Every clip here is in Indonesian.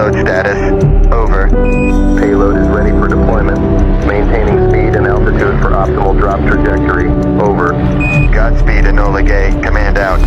Payload status. Over. Payload is ready for deployment. Maintaining speed and altitude for optimal drop trajectory. Over. Godspeed, Enola Gay. Command out.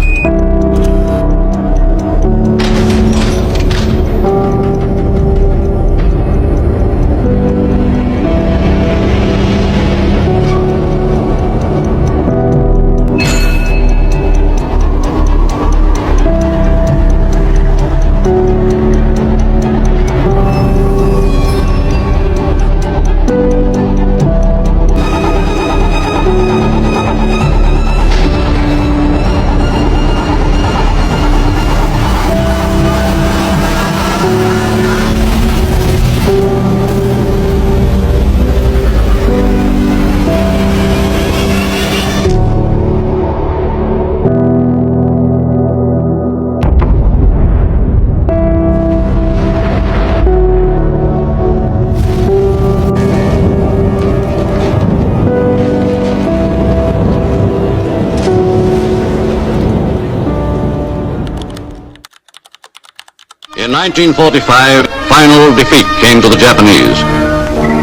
In 1945, final defeat came to the Japanese.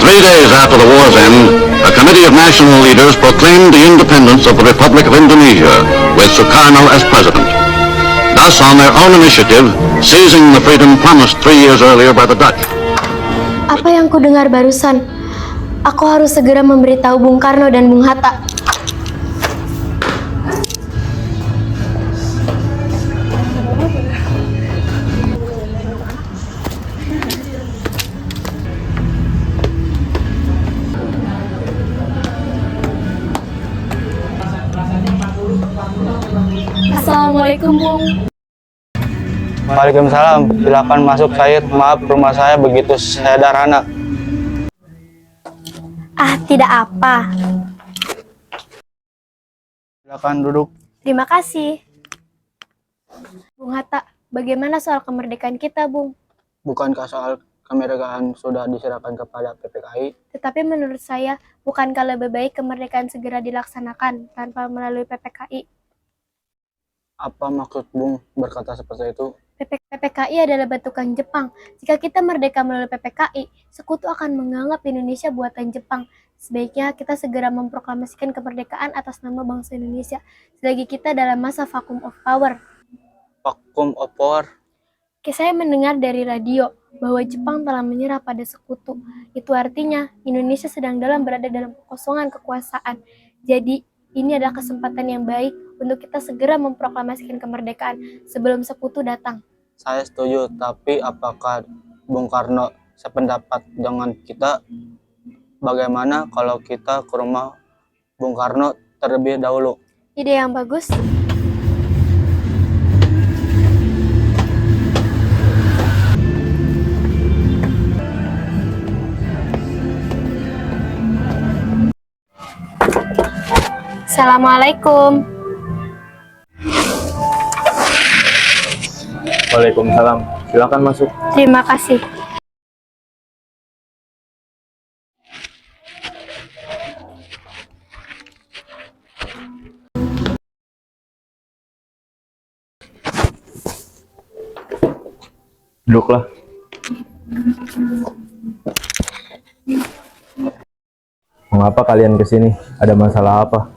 3 days after the war's end, a committee of national leaders proclaimed the independence of the Republic of Indonesia, with Sukarno as president. Thus, on their own initiative, seizing the freedom promised 3 years earlier by the Dutch. Apa yang kudengar barusan? Aku harus segera memberitahu Bung Karno dan Bung Hatta. Assalamualaikum, Bung. Waalaikumsalam, silakan masuk Said. Maaf, rumah saya begitu sederhana. Tidak apa. Silakan duduk. Terima kasih. Bung Hatta, bagaimana soal kemerdekaan kita, Bung? Bukankah soal kemerdekaan sudah diserahkan kepada PPKI? Tetapi menurut saya, bukankah lebih baik kemerdekaan segera dilaksanakan tanpa melalui PPKI? Apa maksud Bung berkata seperti itu? PPKI adalah bentukan Jepang. Jika kita merdeka melalui PPKI, sekutu akan menganggap Indonesia buatan Jepang. Sebaiknya kita segera memproklamasikan kemerdekaan atas nama bangsa Indonesia, selagi kita dalam masa vacuum of power. Vacuum of power? Saya mendengar dari radio bahwa Jepang telah menyerah pada sekutu. Itu artinya Indonesia sedang berada dalam kekosongan kekuasaan. Jadi, ini adalah kesempatan yang baik untuk kita segera memproklamasikan kemerdekaan sebelum sekutu datang. Saya setuju, tapi apakah Bung Karno sependapat dengan kita? Bagaimana kalau kita ke rumah Bung Karno terlebih dahulu? Ide yang bagus. Assalamualaikum. Waalaikumsalam. Silakan masuk. Terima kasih. Duduklah. Mengapa kalian ke sini? Ada masalah apa?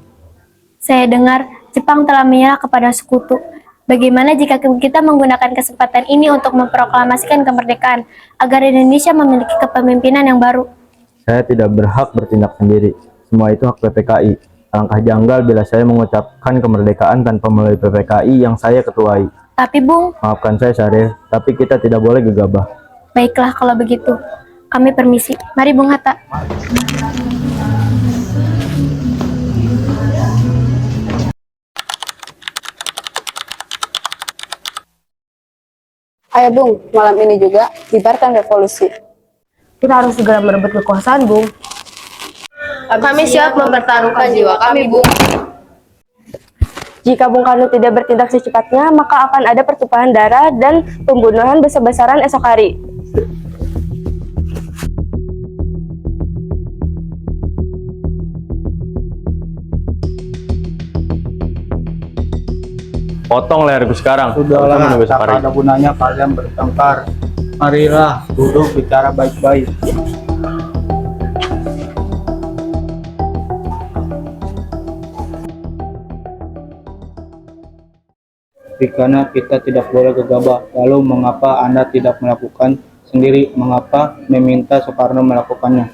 Saya dengar Jepang telah menyerah kepada sekutu. Bagaimana jika kita menggunakan kesempatan ini untuk memproklamasikan kemerdekaan agar Indonesia memiliki kepemimpinan yang baru? Saya tidak berhak bertindak sendiri. Semua itu hak PPKI. Alangkah janggal bila saya mengucapkan kemerdekaan tanpa melalui PPKI yang saya ketuai. Tapi Bung, Maafkan saya Syarif, tapi kita tidak boleh gegabah. baiklah kalau begitu. Kami permisi. Mari Bung Hatta. Ayo Bung, malam ini juga bibarkan revolusi. Kita harus segera merebut kekuasaan, Bung. Kami siap mempertaruhkan jiwa kami, Bung. Jika Bung Karno tidak bertindak secepatnya, maka akan ada pertumpahan darah dan pembunuhan besar-besaran esok hari. Potong leherku sekarang. Sudahlah, Menunggu tak safari. ada gunanya kalian bertengkar. Marilah duduk bicara baik-baik. Karena kita tidak boleh gegabah. Lalu mengapa Anda tidak melakukan sendiri? Mengapa meminta Soekarno melakukannya?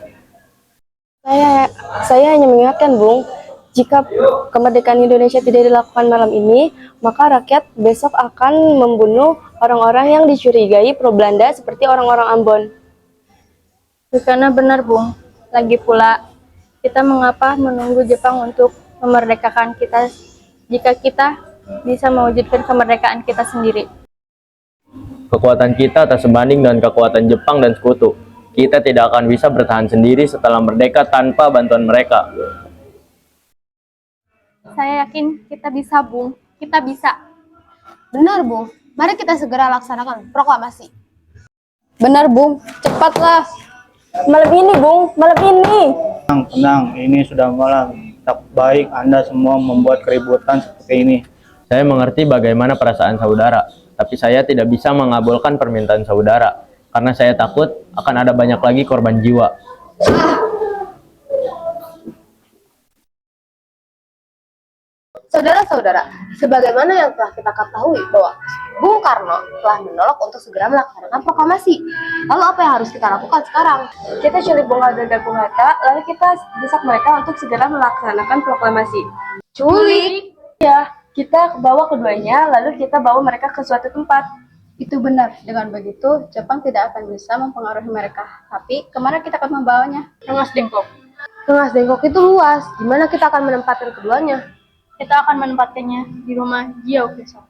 Saya hanya mengingatkan, Bung, jika kemerdekaan Indonesia tidak dilakukan malam ini, maka rakyat besok akan membunuh orang-orang yang dicurigai pro Belanda seperti orang-orang Ambon. Karena benar, Bung. Lagi pula, kita mengapa menunggu Jepang untuk memerdekakan kita jika kita bisa mewujudkan kemerdekaan kita sendiri? Kekuatan kita tak sebanding dengan kekuatan Jepang dan sekutu. Kita tidak akan bisa bertahan sendiri setelah merdeka tanpa bantuan mereka. Saya yakin kita bisa, Bung. Kita bisa. Benar, Bung. Mari kita segera laksanakan proklamasi. Benar, Bung. Cepatlah. Malam ini, Bung. Malam ini. Tenang, ini sudah malam. Tak baik Anda semua membuat keributan seperti ini. Saya mengerti bagaimana perasaan saudara, tapi saya tidak bisa mengabulkan permintaan saudara, karena saya takut akan ada banyak lagi korban jiwa. Saudara-saudara, sebagaimana yang telah kita ketahui bahwa Bung Karno telah menolak untuk segera melaksanakan proklamasi. Lalu apa yang harus kita lakukan sekarang? Kita culik Bung Karno dan Bung Hatta, lalu kita desak mereka untuk segera melaksanakan proklamasi. Culik! Ya, kita bawa keduanya, lalu kita bawa mereka ke suatu tempat. Itu benar. Dengan begitu, Jepang tidak akan bisa mempengaruhi mereka. Tapi, kemana kita akan membawanya? Rengas Dengklok. Rengas Dengklok itu luas. Di mana kita akan menempatkan keduanya? Kita akan menempatkannya di rumah Jiao besok.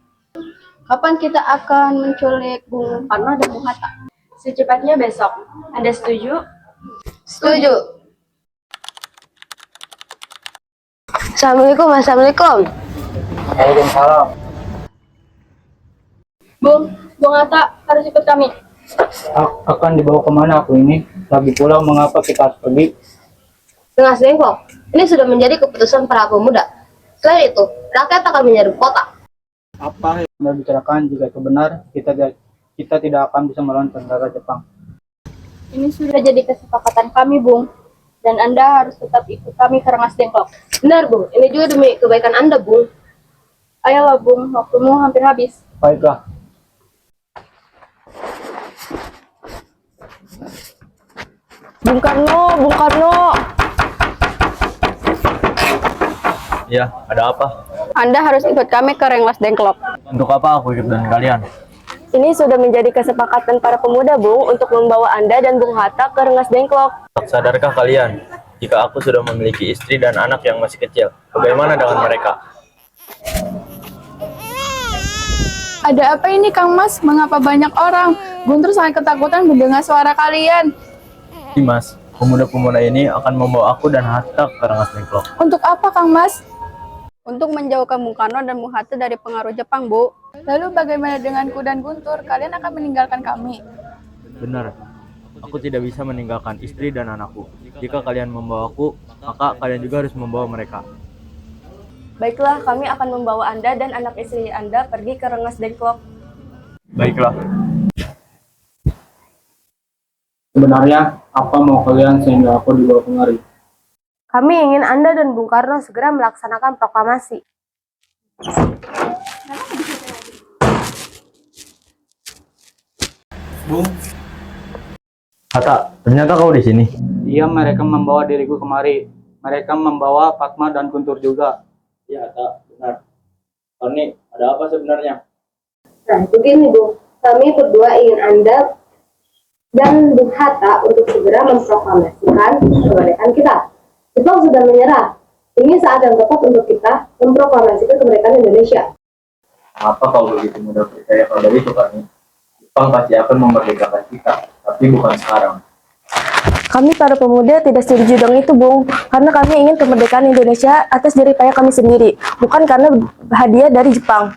Kapan kita akan menculik Bung Karno dan Bung Hatta? Secepatnya besok. Anda setuju? Setuju. Assalamualaikum, Assalamualaikum. Waalaikumsalam. Bung Hatta harus ikut kami. Akan dibawa kemana aku ini? Lagi pula mengapa kita harus pergi? Rengas Dengklok, ini sudah menjadi keputusan para pemuda. Selain itu, rakyat akan menyerbu kota. Apa yang Anda bicarakan? Jika itu benar, kita tidak akan bisa melawan tentara Jepang. Ini sudah jadi kesepakatan kami, Bung. Dan Anda harus tetap ikut kami ke Rengas Dengklok. Benar, Bung. Ini juga demi kebaikan Anda, Bung. Ayolah, Bung. Waktumu hampir habis. Baiklah. Bung Karno, Bung Karno. Ya, ada apa? Anda harus ikut kami ke Rengas Dengklok. Untuk apa aku ikut dengan kalian? Ini sudah menjadi kesepakatan para pemuda, Bung, untuk membawa Anda dan Bung Hatta ke Rengas Dengklok. Sadarkah kalian, jika aku sudah memiliki istri dan anak yang masih kecil, bagaimana dengan mereka? Ada apa ini, Kang Mas? Mengapa banyak orang? Guntur sangat ketakutan mendengar suara kalian. Mas, pemuda-pemuda ini akan membawa aku dan Hatta ke Rengas Dengklok. Untuk apa, Kang Mas? Untuk menjauhkan Bung Karno dan Bung Hatta dari pengaruh Jepang, Bu. Lalu bagaimana denganku dan Guntur? Kalian akan meninggalkan kami. Benar, aku tidak bisa meninggalkan istri dan anakku. Jika kalian membawaku, maka kalian juga harus membawa mereka. Baiklah, kami akan membawa Anda dan anak istri Anda pergi ke Rengas Dengklok. Baiklah. Sebenarnya, apa mau kalian sehingga aku dibawa kemari? Kami ingin Anda dan Bung Karno segera melaksanakan proklamasi. Bung, Hatta, ternyata kau di sini. iya mereka membawa diriku kemari. Mereka membawa Fatma dan Guntur juga. Iya, Hatta, benar. Tony, ada apa sebenarnya? Nah, begini, Bung. Kami berdua ingin Anda dan Bung Hatta untuk segera memproklamasikan kemerdekaan kita. Jepang sudah menyerah. Ini saat yang tepat untuk kita memproklamasikan kemerdekaan Indonesia. Apa kau begitu mudah percaya pada itu, Tony? Jepang pasti akan memerdekakan kita, tapi bukan sekarang. Kami para pemuda tidak setuju dengan itu, Bung. Karena kami ingin kemerdekaan Indonesia atas jerih payah kami sendiri, bukan karena hadiah dari Jepang.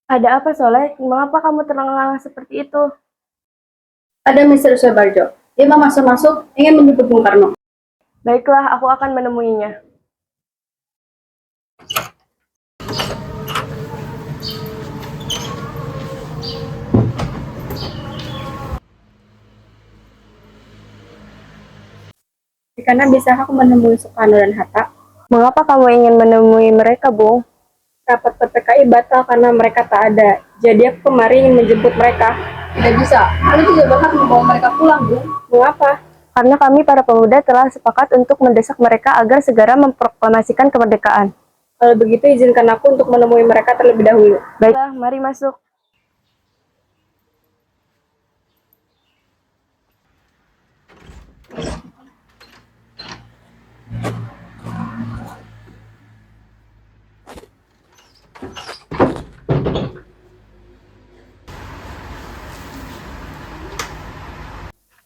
Ada apa, Soleh? Mengapa kamu terengah-engah seperti itu? Ada Mr. Soebarjo. Dia masuk-masuk ingin menjemput Bung Karno. Baiklah, aku akan menemuinya. Wikana, bisakah aku menemui Soekarno dan Hatta? Mengapa kamu ingin menemui mereka, Bung? Rapat PPKI batal karena mereka tak ada. Jadi aku kemari ingin menjemput mereka. Tidak bisa. Kalian tidak berhak membawa mereka pulang, Bung. Mengapa? Karena kami para pemuda telah sepakat untuk mendesak mereka agar segera memproklamasikan kemerdekaan. Kalau begitu izinkan aku untuk menemui mereka terlebih dahulu. Baiklah, mari masuk.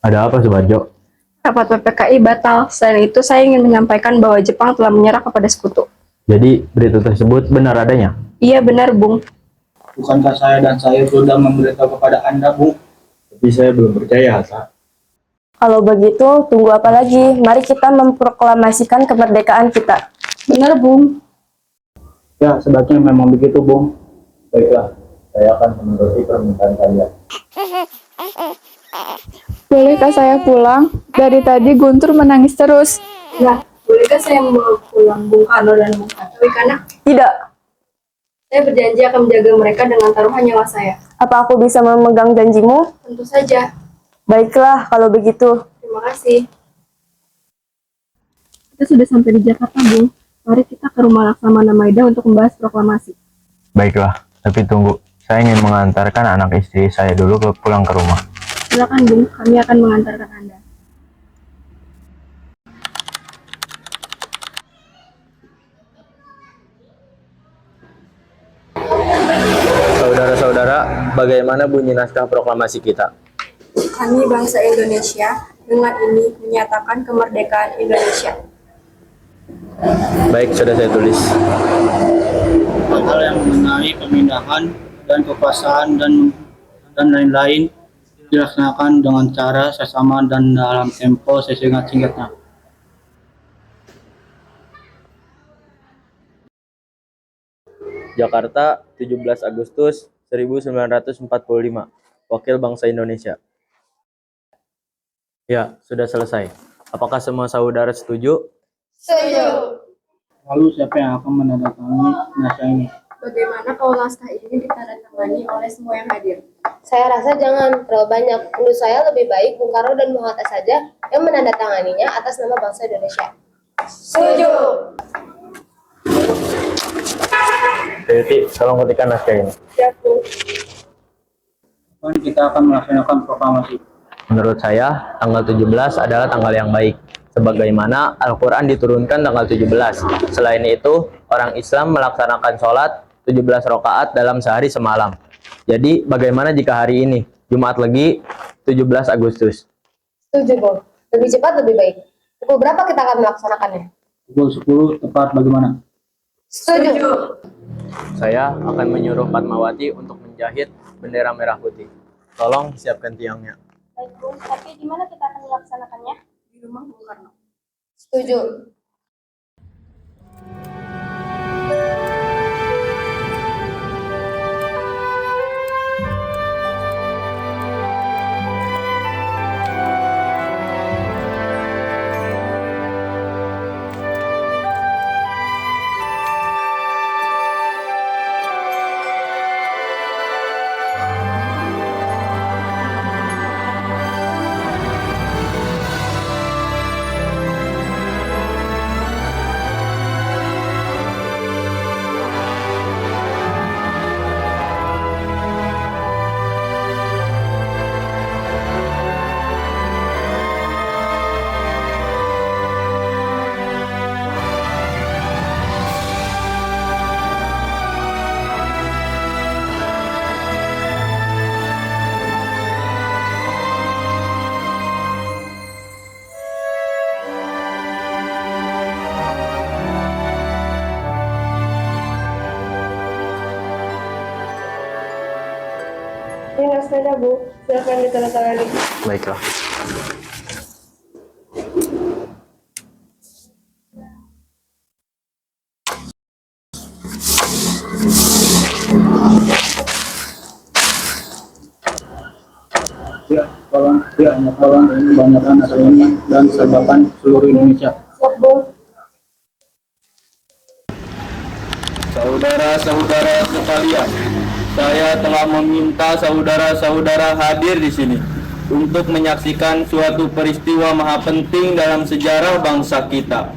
Ada apa, Subarjo? Rapat PPKI batal. Selain itu, saya ingin menyampaikan bahwa Jepang telah menyerah kepada sekutu. Jadi, berita tersebut benar adanya? Iya benar, Bung. Bukankah saya dan saya sudah memberitahu kepada Anda, Bung? Tapi saya belum percaya, Hatta. Kalau begitu, tunggu apa lagi? Mari kita memproklamasikan kemerdekaan kita. Benar, Bung. Ya, sebaiknya memang begitu, Bung. Baiklah, saya akan menuruti permintaan kalian. Bolehkah saya pulang? Dari tadi Guntur menangis terus. Ya, bolehkah saya membawa pulang Bung Karno dan Bung Hatta? Wikana, Tidak. saya berjanji akan menjaga mereka dengan taruhan nyawa saya. Apa aku bisa memegang janjimu? Tentu saja. Baiklah, kalau begitu. Terima kasih. Kita sudah sampai di Jakarta, Bung. Mari kita ke rumah Laksamana Maida untuk membahas proklamasi. Baiklah, tapi tunggu. Saya ingin mengantarkan anak istri saya dulu pulang ke rumah. Silakan, Bung. Kami akan mengantarkan Anda. Saudara-saudara, bagaimana bunyi naskah proklamasi kita? Kami bangsa Indonesia dengan ini menyatakan kemerdekaan Indonesia. Baik, sudah saya tulis. Hal yang mengenai pemindahan dan kekuasaan dan lain-lain dilaksanakan dengan cara sesama dan dalam tempo sesingkat-singkatnya. Jakarta, 17 Agustus 1945. Wakil Bangsa Indonesia. Ya, sudah selesai. Apakah semua saudara setuju? Lalu siapa yang akan menandatangani naskah ini? Bagaimana kalau naskah ini ditandatangani oleh semua yang hadir? Saya rasa jangan terlalu banyak. Menurut saya lebih baik Bung Karno dan Bung Hatta saja yang menandatanganinya atas nama bangsa Indonesia. Setuju. Jadi, tolong ketikkan naskah ini. Siap, Bung. Kapan kita akan melaksanakan proklamasi? Menurut saya, tanggal 17 adalah tanggal yang baik. Sebagaimana Al-Quran diturunkan tanggal 17. Selain itu, orang Islam melaksanakan sholat 17 rakaat dalam sehari semalam. Jadi, bagaimana jika hari ini, Jumat Legi, 17 Agustus? Setuju, Bung. Lebih cepat lebih baik. Pukul berapa kita akan melaksanakannya? Pukul 10 tepat bagaimana? Setuju. Saya akan menyuruh Fatmawati untuk menjahit bendera merah putih. Tolong siapkan tiangnya. Baik, Bung. Tapi di mana kita akan melaksanakannya? Di rumah Bung Karno. Setuju. Ini naskahnya, Bu. Silakan ditandatangani. Baiklah. Tidak hanya Polon, tapi kebanyakan aslinya dan sebabkan seluruh Indonesia. Siap, Bung. Saudara-saudara sekalian, saya telah meminta saudara-saudara hadir di sini untuk menyaksikan suatu peristiwa maha penting dalam sejarah bangsa kita.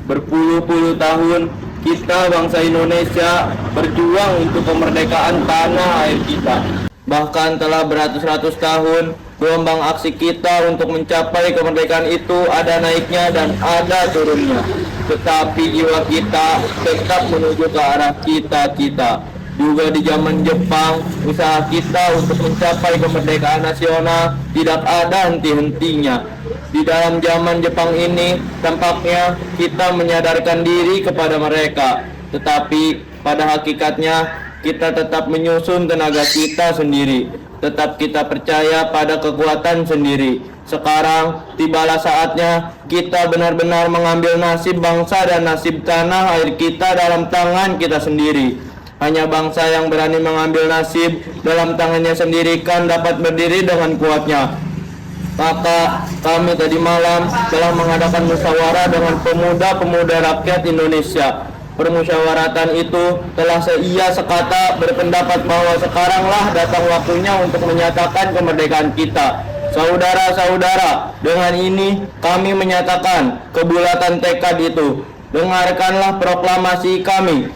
Berpuluh-puluh tahun kita bangsa Indonesia berjuang untuk kemerdekaan tanah air kita. Bahkan telah beratus-ratus tahun gelombang aksi kita untuk mencapai kemerdekaan itu ada naiknya dan ada turunnya. Tetapi jiwa kita tetap menuju ke arah cita-cita. Juga di zaman Jepang, usaha kita untuk mencapai kemerdekaan nasional tidak ada henti-hentinya. Di dalam zaman Jepang ini, tampaknya kita menyadarkan diri kepada mereka. Tetapi pada hakikatnya, kita tetap menyusun tenaga kita sendiri. Tetap kita percaya pada kekuatan sendiri. Sekarang tibalah saatnya kita benar-benar mengambil nasib bangsa dan nasib tanah air kita dalam tangan kita sendiri. Hanya bangsa yang berani mengambil nasib dalam tangannya sendiri kan dapat berdiri dengan kuatnya. Maka kami tadi malam telah mengadakan musyawarah dengan pemuda-pemuda rakyat Indonesia. Permusyawaratan itu telah seia sekata berpendapat bahwa sekaranglah datang waktunya untuk menyatakan kemerdekaan kita. Saudara-saudara, dengan ini kami menyatakan kebulatan tekad itu. Dengarkanlah proklamasi kami.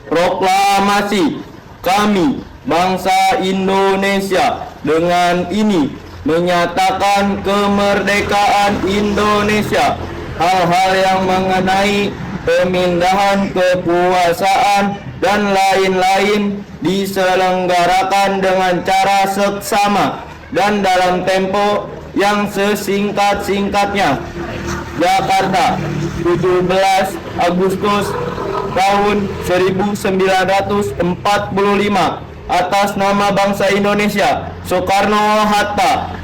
Proklamasi kami, bangsa Indonesia, dengan ini menyatakan kemerdekaan Indonesia. Hal-hal yang mengenai pemindahan kekuasaan dan lain-lain diselenggarakan dengan cara seksama dan dalam tempo yang sesingkat-singkatnya. Jakarta, 17 Agustus tahun 1945, atas nama bangsa Indonesia, Soekarno-Hatta.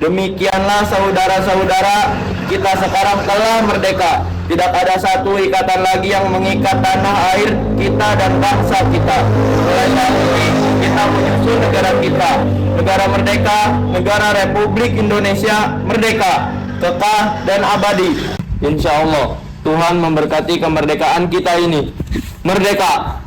Demikianlah saudara-saudara, kita sekarang telah merdeka. Tidak ada satu ikatan lagi yang mengikat tanah air kita dan bangsa kita. Mulai saat ini kita menyusun negara kita, negara merdeka, negara Republik Indonesia merdeka, kekal dan abadi. Insya Allah Tuhan memberkati kemerdekaan kita ini. Merdeka!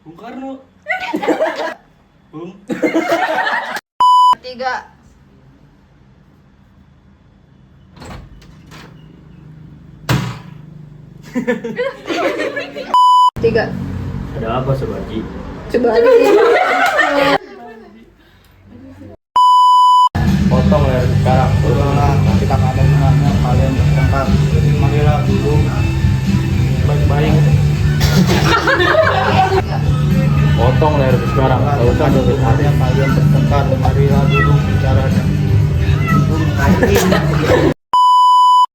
Bung Karno. Bung. Tiga. Tiga. Ada apa Subagi? Potong leher sekarang. Udahlah, kita nggak ada gunanya kalian bertengkar. Marilah duduk baik-baik. Potong leher sekarang. Kalau usah duduk kalian bertengkar. Marilah duduk bicara.